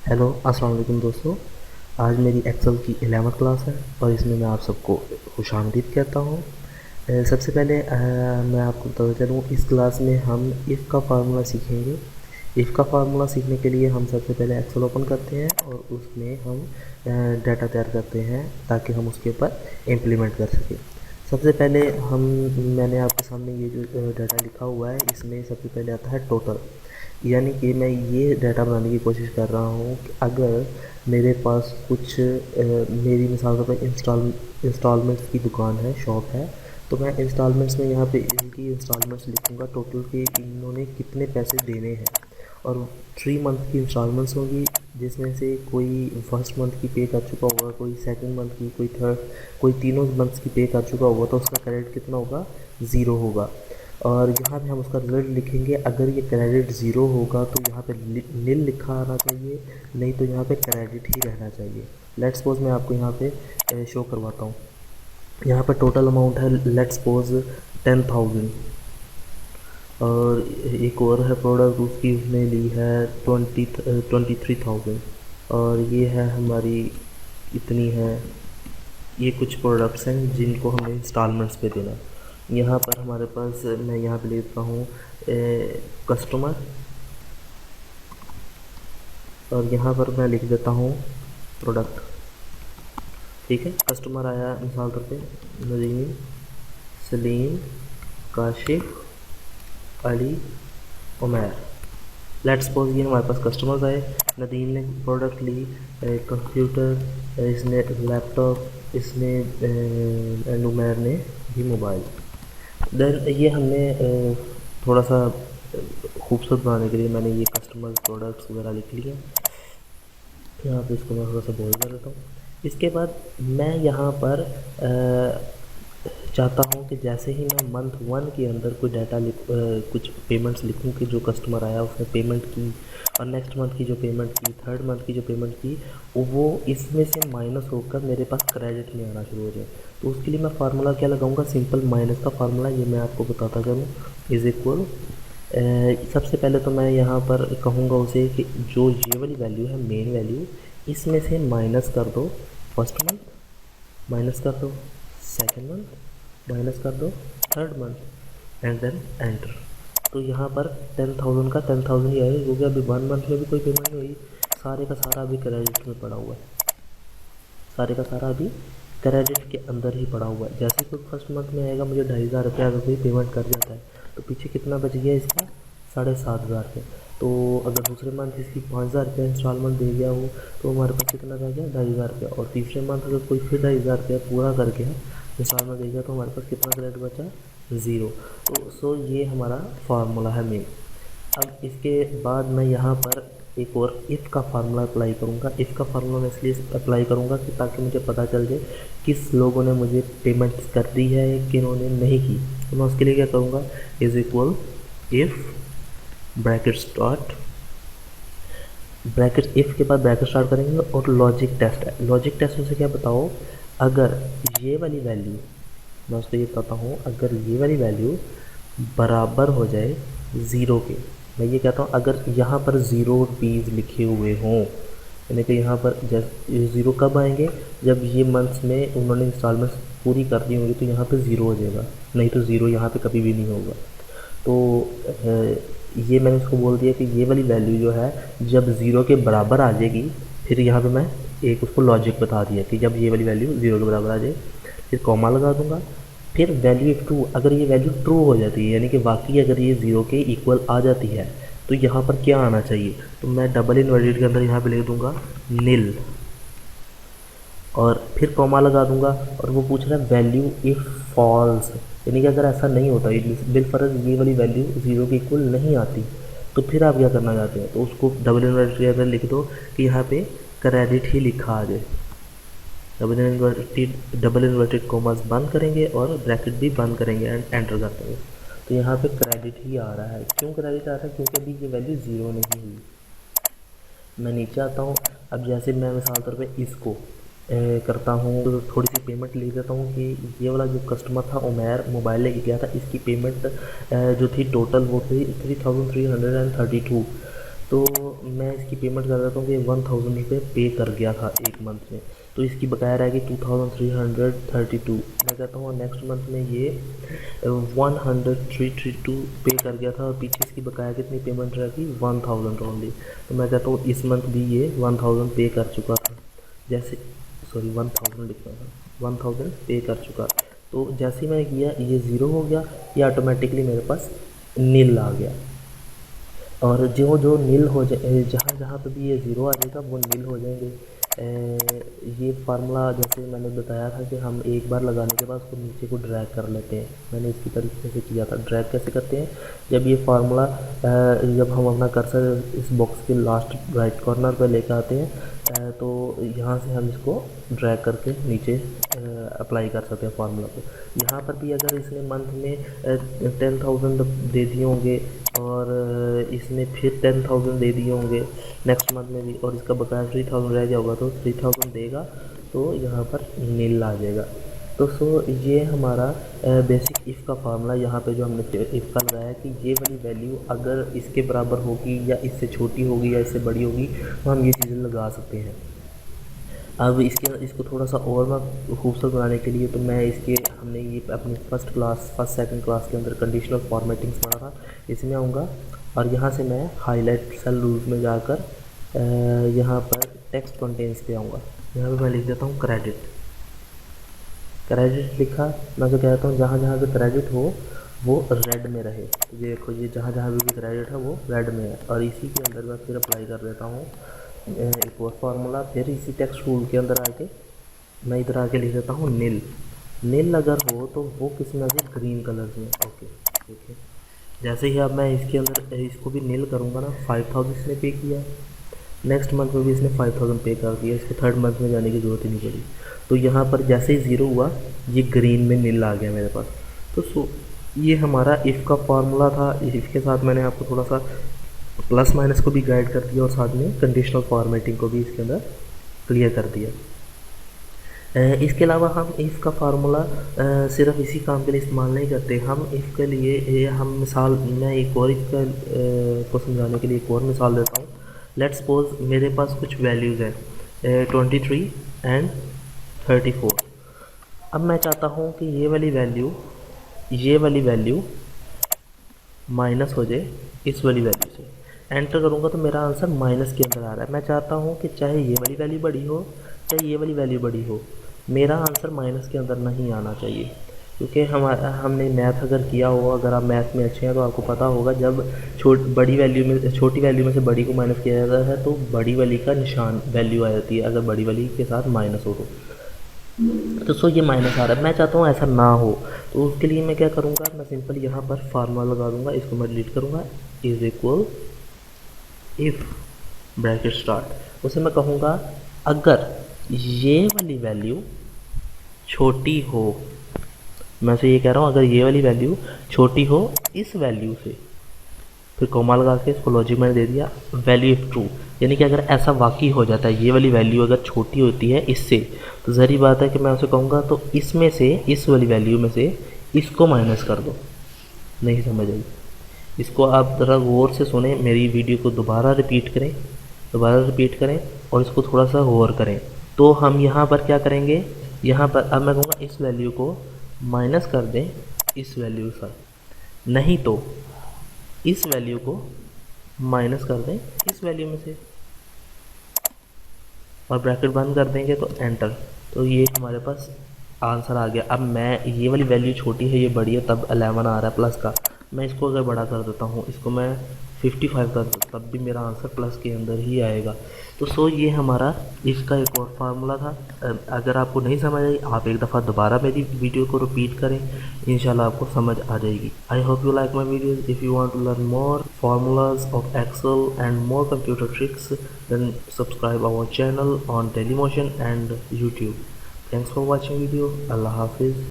Hello अस्सलाम वालेकुम दोस्तों। आज मेरी एक्सेल की 11th क्लास है और इसमें मैं आप सबको खुशामदीद कहता हूँ। सबसे पहले मैं आपको बताता चलूँ, इस क्लास में हम इफ़ का फार्मूला सीखेंगे। इफ़ का फार्मूला सीखने के लिए हम सबसे पहले एक्सेल ओपन करते हैं और उसमें हम डाटा तैयार करते हैं ताकि हम उसके ऊपर इम्प्लीमेंट कर सकें। सबसे पहले हम मैंने आपके सामने ये जो डाटा लिखा हुआ है, इसमें सबसे पहले आता है टोटल। यानी कि मैं ये डाटा बनाने की कोशिश कर रहा हूँ कि अगर मेरे पास कुछ मेरी मिसाल के तौर पर इंस्टॉलमेंट्स की दुकान है, शॉप है, तो मैं इंस्टॉलमेंट्स में यहाँ पे इनकी इंस्टॉलमेंट्स लिखूँगा टोटल के इन्होंने कितने पैसे देने हैं। और 3 मंथ की इंस्टॉलमेंट्स होगी, जिसमें से कोई फर्स्ट मंथ की पे कर चुका होगा, कोई सेकंड मंथ की, कोई थर्ड, कोई तीनों मंथ्स की पे कर चुका होगा, तो उसका क्रेडिट कितना होगा, ज़ीरो होगा। और यहाँ पे हम उसका रिजल्ट लिखेंगे। अगर ये क्रेडिट ज़ीरो होगा तो यहाँ पे नील लिखा आना चाहिए, नहीं तो यहाँ पे क्रेडिट ही रहना चाहिए। लेट्स सपोज मैं आपको यहाँ पे शो करवाता हूँ। यहाँ पर टोटल अमाउंट है, लेट्स सपोज 10,000। और एक और है प्रोडक्ट, उसकी उसने ली है 23,000। और ये है हमारी इतनी है। ये कुछ प्रोडक्ट्स हैं जिनको हमें इंस्टॉलमेंट्स पे देना है। यहाँ पर हमारे पास मैं यहाँ पे लेता हूँ कस्टमर, और यहाँ पर मैं लिख देता हूँ प्रोडक्ट। ठीक है, कस्टमर आया मिसाल तौर पे नदीम, सलीम, काशिफ, अली, उमैर। लेट्स सपोज ये हमारे पास कस्टमर्स आए। नदीम ने प्रोडक्ट ली, कंप्यूटर, इसने लैपटॉप, इसने एंड उमैर ने भी मोबाइल। देन ये हमने थोड़ा सा खूबसूरत बनाने के लिए मैंने ये कस्टमर प्रोडक्ट्स वगैरह लिख लिया। यहाँ पे इसको मैं थोड़ा सा बोल्ड कर देता हूँ। इसके बाद मैं यहाँ पर चाहता हूँ कि जैसे ही मैं मंथ 1 के अंदर कोई डाटा कुछ पेमेंट्स लिखूँ कि जो कस्टमर आया उसने पेमेंट की, और नेक्स्ट मंथ की जो पेमेंट की, थर्ड मंथ की जो पेमेंट की, वो इसमें से माइनस होकर मेरे पास क्रेडिट में आना शुरू हो जाए। तो उसके लिए मैं फार्मूला क्या लगाऊंगा, सिंपल माइनस का फार्मूला, ये मैं आपको बताता चलूँ। इज़ इक्वल, सबसे पहले तो मैं यहाँ पर कहूँगा उसे कि जो ये वाली वैल्यू है, मेन वैल्यू, इसमें से माइनस कर दो फर्स्ट मंथ, माइनस कर दो सेकंड मंथ, माइनस कर दो third month, and then enter. तो यहाँ पर 10,000 का 10,000 ही आएगा, क्योंकि अभी 1 मंथ में भी कोई पेमेंट नहीं हुई। सारे का सारा अभी क्रेडिट में पड़ा हुआ है, सारे का सारा अभी क्रेडिट के अंदर ही पड़ा हुआ है। जैसे कोई फर्स्ट मंथ में आएगा, मुझे 2,500 रुपये अगर कोई पेमेंट कर जाता है, तो पीछे कितना बच गया इसका, 7,500 रुपये। तो अगर दूसरे मंथ इसकी 5,000 रुपये इंस्टॉलमेंट दे गया हो, तो हमारे पास कितना रह गया, 2,500 रुपया। और तीसरे मंथ अगर कोई फिर 2,500 रुपया पूरा करके इंस्टॉलमेंट देगा, तो हमारे पास कितना क्रेडिट बचा, ज़ीरो। तो सो ये हमारा फार्मूला है मेन। अब इसके बाद मैं यहाँ पर एक और इफ़ का फार्मूला अप्लाई करूँगा। इफ़ का फार्मूला मैं इसलिए अप्लाई करूँगा कि ताकि मुझे पता चल जाए किस लोगों ने मुझे पेमेंट्स कर दी है, किन्होंने नहीं की। तो मैं उसके लिए क्या करूँगा, is equal if bracket start, bracket if के बाद ब्रैकेट स्टार्ट करेंगे और लॉजिक टेस्ट है। लॉजिक टेस्ट में से क्या बताओ, अगर ये वाली वैल्यू, मैं उसको ये बताता हूँ, अगर ये वाली वैल्यू बराबर हो जाए ज़ीरो के, मैं ये कहता हूँ अगर यहाँ पर ₹0 लिखे हुए हों, यानी कि यहाँ पर जैसे ज़ीरो कब आएंगे, जब ये मंथ्स में उन्होंने इंस्टॉलमेंट्स पूरी कर दी होंगी, तो यहाँ पे ज़ीरो हो जाएगा, नहीं तो ज़ीरो यहाँ पे कभी भी नहीं होगा। तो ये मैंने इसको बोल दिया कि ये वाली वैल्यू जो है जब ज़ीरो के बराबर आ जाएगी, फिर यहाँ पे मैं एक उसको लॉजिक बता दिया कि जब ये वाली वैल्यू ज़ीरो के बराबर आ जाए, फिर कॉमा लगा दूंगा। फिर वैल्यू ट्रू, अगर ये वैल्यू ट्रू हो जाती है, यानी कि वाकई अगर ये ज़ीरो के इक्वल आ जाती है, तो यहाँ पर क्या आना चाहिए, तो मैं डबल इन्वर्टेड के अंदर यहाँ पे लिख दूंगा नील, और फिर कॉमा लगा दूंगा। और वो पूछ रहा है वैल्यू इफ़ फॉल्स, यानी कि अगर ऐसा नहीं होता, बिलफर्ज ये वाली वैल्यू ज़ीरो के इक्वल नहीं आती, तो फिर आप क्या करना चाहते हैं, तो उसको डबल इन्वर्टेड के अंदर लिख दो कि यहाँ पे क्रेडिट ही लिखा आ जाए। डबल इन्वर्टेड कॉमास बंद करेंगे और ब्रैकेट भी बंद करेंगे एंड एंटर कर देंगे। तो यहाँ पे क्रेडिट ही आ रहा है। क्यों क्रेडिट आ रहा है, क्योंकि अभी ये वैल्यू ज़ीरो नहीं हुई। मैं नीचे आता हूँ। अब जैसे मैं मिसाल तौर पे इसको करता हूँ, तो थोड़ी सी पेमेंट लिख देता हूँ कि ये वाला जो कस्टमर था उमैर, मोबाइल लेके गया था, इसकी पेमेंट जो थी टोटल वो थी 3,332। तो मैं इसकी पेमेंट कर देता हूँ कि 1000 रुपये पे कर गया था एक मंथ में, तो इसकी बकाया रहेगी 2332। मैं कहता हूँ नेक्स्ट मंथ में ये 1332 पे कर गया था और पीछे इसकी बकाया कितनी पेमेंट रहेगी 1000 ओनली। तो मैं कहता हूँ इस मंथ भी ये 1000 पे कर चुका था, जैसे 1000 लिखना था, 1000 पे कर चुका। तो जैसे ही मैंने किया ये ज़ीरो हो गया, ये ऑटोमेटिकली मेरे पास नील आ गया। और जो जो नील हो जाए, जहाँ जहाँ पे भी ये ज़ीरो आ जाएगा वो नील हो जाएंगे। ये फार्मूला जैसे मैंने बताया था कि हम एक बार लगाने के बाद उसको नीचे को ड्रैग कर लेते हैं, मैंने इसकी तरीके से किया था। ड्रैग कैसे करते हैं, जब ये फार्मूला जब हम अपना कर्सर इस बॉक्स के लास्ट राइट कॉर्नर पर लेकर आते हैं तो यहाँ से हम इसको ड्रैग करके नीचे अप्लाई कर सकते हैं फार्मूला को। यहाँ पर भी अगर इसने मंथ में 10,000 दे दिए होंगे और इसने फिर 10,000 दे दिए होंगे नेक्स्ट मंथ में भी, और इसका बकाया 3000 रह गया होगा तो 3000 देगा तो यहाँ पर नील आ जाएगा। तो ये हमारा बेसिक इफ़ का फार्मूला यहाँ पे जो हमने इफ़ का लगाया कि ये वाली वैल्यू अगर इसके बराबर होगी या इससे छोटी होगी या इससे बड़ी होगी तो हम ये चीज़ें लगा सकते हैं। अब इसको थोड़ा सा और मैं खूबसूरत बनाने के लिए तो मैं हमने ये अपनी फर्स्ट सेकंड क्लास के अंदर कंडीशनल फॉर्मेटिंग्स पढ़ा था, इसमें आऊँगा और यहाँ से मैं हाईलाइट सेल रूल्स में जाकर यहाँ पर टेक्स्ट कंटेंट्स पे आऊँगा। यहाँ पे मैं लिख देता हूँ क्रेडिट लिखा। मैं तो कहता हूँ जहाँ जहाँ भी क्रेडिट हो वो रेड में रहे। तो ये देखो ये जहाँ जहाँ भी क्रेडिट है वो रेड में है, और इसी के अंदर मैं फिर अप्लाई कर देता हूँ एक और फार्मूला। फिर इसी टेक्स्ट रूल के अंदर आके मैं इधर आके लिख देता हूँ नील अगर हो तो वो किस में से ग्रीन कलर में। ओके ठीक है, जैसे ही अब मैं इसके अंदर इसको भी नील करूँगा ना, 5000 इसने पे किया, नेक्स्ट मंथ में भी इसने 5000 पे कर दिया, इसको थर्ड मंथ में जाने की ज़रूरत ही नहीं पड़ी। तो यहाँ पर जैसे ही ज़ीरो हुआ ये ग्रीन में नील आ गया मेरे पास। तो ये हमारा इफ़ का फार्मूला था। इफ़ के साथ मैंने आपको थोड़ा सा प्लस माइनस को भी गाइड कर दिया और साथ में कंडीशनल फॉर्मेटिंग को भी इसके अंदर क्लियर कर दिया। इसके अलावा हम इफ़ का फार्मूला सिर्फ इसी काम के लिए इस्तेमाल नहीं करते, हम इफ़ के लिए हम मिसाल, मैं एक और इफ़ को समझाने के लिए एक और मिसाल देता हूँ। लेट्स सपोज मेरे पास कुछ वैल्यूज़ हैं 23 एंड 34। अब मैं चाहता हूँ कि ये वाली वैल्यू माइनस हो जाए इस वाली वैल्यू से। एंटर करूँगा तो मेरा आंसर माइनस के अंदर आ रहा है। मैं चाहता हूँ कि चाहे ये वाली वैल्यू बड़ी हो चाहे ये वाली वैल्यू बड़ी हो, मेरा आंसर माइनस के अंदर नहीं आना चाहिए। क्योंकि हमने मैथ अगर किया हो, अगर आप मैथ में अच्छे हैं तो आपको पता होगा जब छोटी वैल्यू में से बड़ी को माइनस किया जाता है तो बड़ी वाली का निशान वैल्यू आ जाती है, अगर बड़ी वाली के साथ माइनस हो तो ये माइनस आ रहा है। मैं चाहता हूँ ऐसा ना हो, तो उसके लिए मैं क्या करूँगा, मैं सिंपल यहाँ पर फार्मूला लगा दूँगा, इसको मैं डिलीट करूँगा, is equal if bracket start. उसे मैं कहूँगा अगर ये वाली वैल्यू छोटी हो, मैं से ये कह रहा हूँ अगर ये वाली वैल्यू छोटी हो इस वैल्यू से, फिर कोमा लगा के इसको लॉजिक मैंने दे दिया वैल्यू इफ ट्रू, यानी कि अगर ऐसा वाकई हो जाता है ये वाली वैल्यू अगर छोटी होती है इससे, तो ज़ाहिर बात है कि मैं उसे कहूँगा तो इसमें से इस वाली वैल्यू में से इसको माइनस कर दो। नहीं समझ आई, इसको आप ज़रा गौर से सुने, मेरी वीडियो को दोबारा रिपीट करें और इसको थोड़ा सा गौर करें। तो हम यहाँ पर क्या करेंगे, यहाँ पर अब मैं कहूँगा इस वैल्यू को माइनस कर दें इस वैल्यू से, नहीं तो इस वैल्यू को माइनस कर दें इस वैल्यू में से और ब्रैकेट बंद कर देंगे तो एंटर। तो ये हमारे पास आंसर आ गया। अब मैं ये वाली वैल्यू छोटी है ये बड़ी है तब 11 आ रहा है प्लस का, मैं इसको अगर बड़ा कर देता हूँ, इसको मैं 55 कर दूँ तब भी मेरा आंसर प्लस के अंदर ही आएगा। तो ये हमारा इसका एक और फार्मूला था। अगर आपको नहीं समझ आई आप एक दफ़ा दोबारा मेरी वीडियो को रिपीट करें, इंशाल्लाह आपको समझ आ जाएगी। I hope you like my videos. If you want to learn more formulas of Excel and more computer tricks, then subscribe our channel on Dailymotion and YouTube. Thanks for watching video. Allah Hafiz.